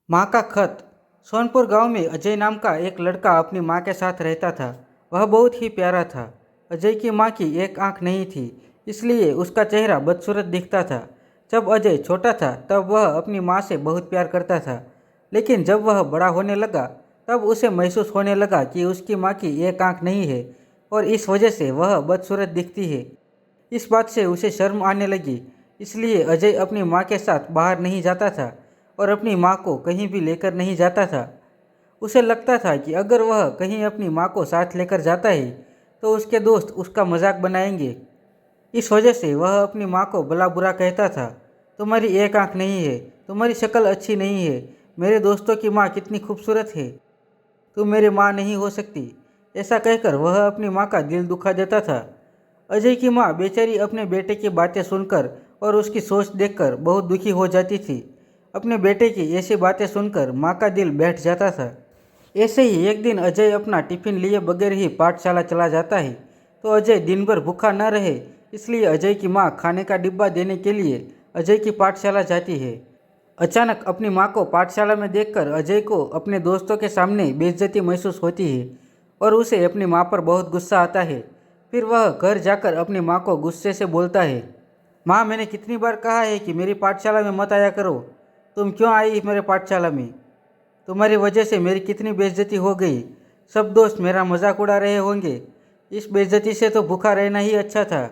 माँ का खत। सोनपुर गांव में अजय नाम का एक लड़का अपनी माँ के साथ रहता था। वह बहुत ही प्यारा था। अजय की माँ की एक आंख नहीं थी, इसलिए उसका चेहरा बदसूरत दिखता था। जब अजय छोटा था तब वह अपनी माँ से बहुत प्यार करता था, लेकिन जब वह बड़ा होने लगा तब उसे महसूस होने लगा कि उसकी माँ की एक आंख नहीं है और इस वजह से वह बदसूरत दिखती है। इस बात से उसे शर्म आने लगी, इसलिए अजय अपनी माँ के साथ बाहर नहीं जाता था और अपनी माँ को कहीं भी लेकर नहीं जाता था। उसे लगता था कि अगर वह कहीं अपनी माँ को साथ लेकर जाता है तो उसके दोस्त उसका मजाक बनाएंगे। इस वजह से वह अपनी माँ को भला बुरा कहता था। तुम्हारी एक आंख नहीं है, तुम्हारी शक्ल अच्छी नहीं है, मेरे दोस्तों की माँ कितनी खूबसूरत है, तुम मेरी माँ नहीं हो सकती। ऐसा कहकर वह अपनी माँ का दिल दुखा देता था। अजय की माँ बेचारी अपने बेटे की बातें सुनकर और उसकी सोच देखकर बहुत दुखी हो जाती थी। अपने बेटे की ऐसी बातें सुनकर माँ का दिल बैठ जाता था। ऐसे ही एक दिन अजय अपना टिफिन लिए बगैर ही पाठशाला चला जाता है। तो अजय दिन भर भूखा न रहे, इसलिए अजय की माँ खाने का डिब्बा देने के लिए अजय की पाठशाला जाती है। अचानक अपनी माँ को पाठशाला में देखकर अजय को अपने दोस्तों के सामने बेइज्जती महसूस होती है और उसे अपनी माँ पर बहुत गुस्सा आता है। फिर वह घर जाकर अपनी माँ को गुस्से से बोलता है, माँ, मैंने कितनी बार कहा है कि मेरी पाठशाला में मत आया करो। तुम क्यों आई मेरे पाठशाला में? तुम्हारी वजह से मेरी कितनी बेइज्जती हो गई। सब दोस्त मेरा मजाक उड़ा रहे होंगे। इस बेइज्जती से तो भूखा रहना ही अच्छा था।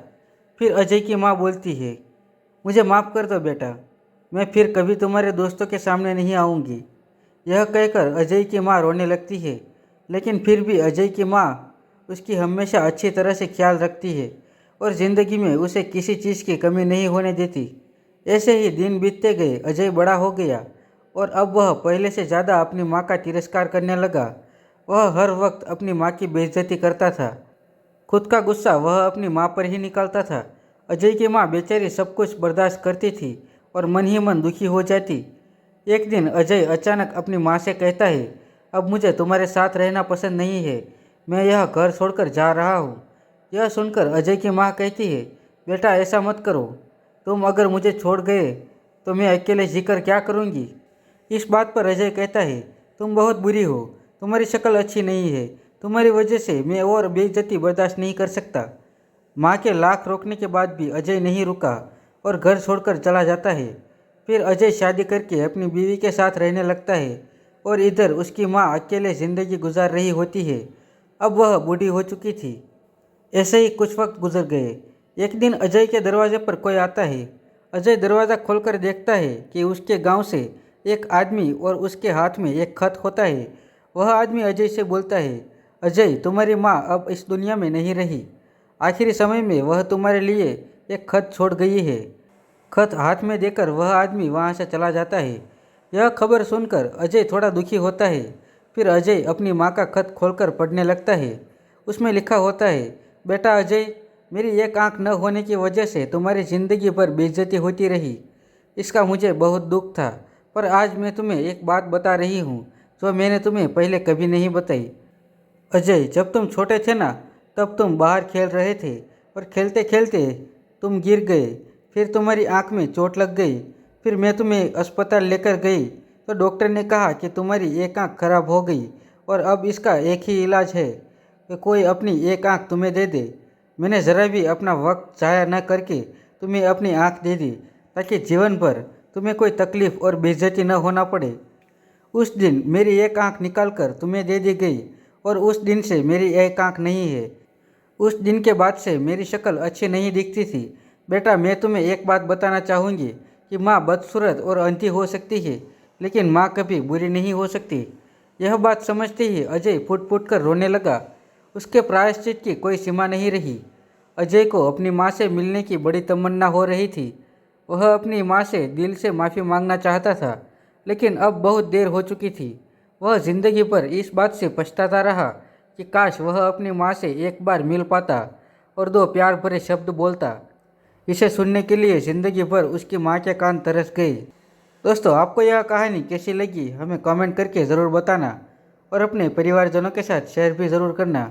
फिर अजय की माँ बोलती है, मुझे माफ़ कर दो बेटा, मैं फिर कभी तुम्हारे दोस्तों के सामने नहीं आऊँगी। यह कहकर अजय की माँ रोने लगती है, लेकिन फिर भी अजय की माँ उसकी हमेशा अच्छी तरह से ख्याल रखती है और ज़िंदगी में उसे किसी चीज़ की कमी नहीं होने देती। ऐसे ही दिन बीतते गए। अजय बड़ा हो गया और अब वह पहले से ज़्यादा अपनी माँ का तिरस्कार करने लगा। वह हर वक्त अपनी माँ की बेइज्जती करता था। खुद का गुस्सा वह अपनी माँ पर ही निकालता था। अजय की माँ बेचारी सब कुछ बर्दाश्त करती थी और मन ही मन दुखी हो जाती। एक दिन अजय अचानक अपनी माँ से कहता है, अब मुझे तुम्हारे साथ रहना पसंद नहीं है, मैं यह घर छोड़कर जा रहा हूँ। यह सुनकर अजय की माँ कहती है, बेटा ऐसा मत करो, तुम अगर मुझे छोड़ गए तो मैं अकेले जीकर क्या करूँगी। इस बात पर अजय कहता है, तुम बहुत बुरी हो, तुम्हारी शक्ल अच्छी नहीं है, तुम्हारी वजह से मैं और बेइज्जती बर्दाश्त नहीं कर सकता। माँ के लाख रोकने के बाद भी अजय नहीं रुका और घर छोड़कर चला जाता है। फिर अजय शादी करके अपनी बीवी के साथ रहने लगता है और इधर उसकी माँ अकेले ज़िंदगी गुजार रही होती है। अब वह बूढ़ी हो चुकी थी। ऐसे ही कुछ वक्त गुजर गए। एक दिन अजय के दरवाजे पर कोई आता है। अजय दरवाज़ा खोलकर देखता है कि उसके गांव से एक आदमी और उसके हाथ में एक खत होता है। वह आदमी अजय से बोलता है, अजय, तुम्हारी माँ अब इस दुनिया में नहीं रही। आखिरी समय में वह तुम्हारे लिए एक खत छोड़ गई है। खत हाथ में देकर वह आदमी वहाँ से चला जाता है। यह खबर सुनकर अजय थोड़ा दुखी होता है। फिर अजय अपनी माँ का खत खोलकर पढ़ने लगता है। उसमें लिखा होता है, बेटा अजय, मेरी एक आंख न होने की वजह से तुम्हारी ज़िंदगी भर बेइज्जती होती रही। इसका मुझे बहुत दुख था, पर आज मैं तुम्हें एक बात बता रही हूँ जो मैंने तुम्हें पहले कभी नहीं बताई। अजय, जब तुम छोटे थे ना, तब तुम बाहर खेल रहे थे और खेलते खेलते तुम गिर गए। फिर तुम्हारी आंख में चोट लग गई। फिर मैं तुम्हें अस्पताल लेकर गई तो डॉक्टर ने कहा कि तुम्हारी एक आंख खराब हो गई और अब इसका एक ही इलाज है कि कोई अपनी एक आंख तुम्हें दे दे। मैंने ज़रा भी अपना वक्त ज़ाया न करके तुम्हें अपनी आंख दे दी ताकि जीवन भर तुम्हें कोई तकलीफ़ और बेइज्जती न होना पड़े। उस दिन मेरी एक आंख निकाल कर तुम्हें दे दी गई और उस दिन से मेरी एक आंख नहीं है। उस दिन के बाद से मेरी शक्ल अच्छी नहीं दिखती थी। बेटा, मैं तुम्हें एक बात बताना चाहूँगी कि माँ बदसूरत और अंधी हो सकती है, लेकिन माँ कभी बुरी नहीं हो सकती। यह बात समझते ही अजय फुट फुट कर रोने लगा। उसके प्रायश्चित की कोई सीमा नहीं रही। अजय को अपनी माँ से मिलने की बड़ी तमन्ना हो रही थी। वह अपनी माँ से दिल से माफ़ी मांगना चाहता था, लेकिन अब बहुत देर हो चुकी थी। वह जिंदगी भर इस बात से पछताता रहा कि काश वह अपनी माँ से एक बार मिल पाता और दो प्यार भरे शब्द बोलता। इसे सुनने के लिए ज़िंदगी भर उसकी माँ के कान तरस गए। दोस्तों, आपको यह कहानी कैसी लगी हमें कमेंट करके ज़रूर बताना और अपने परिवारजनों के साथ शेयर भी ज़रूर करना।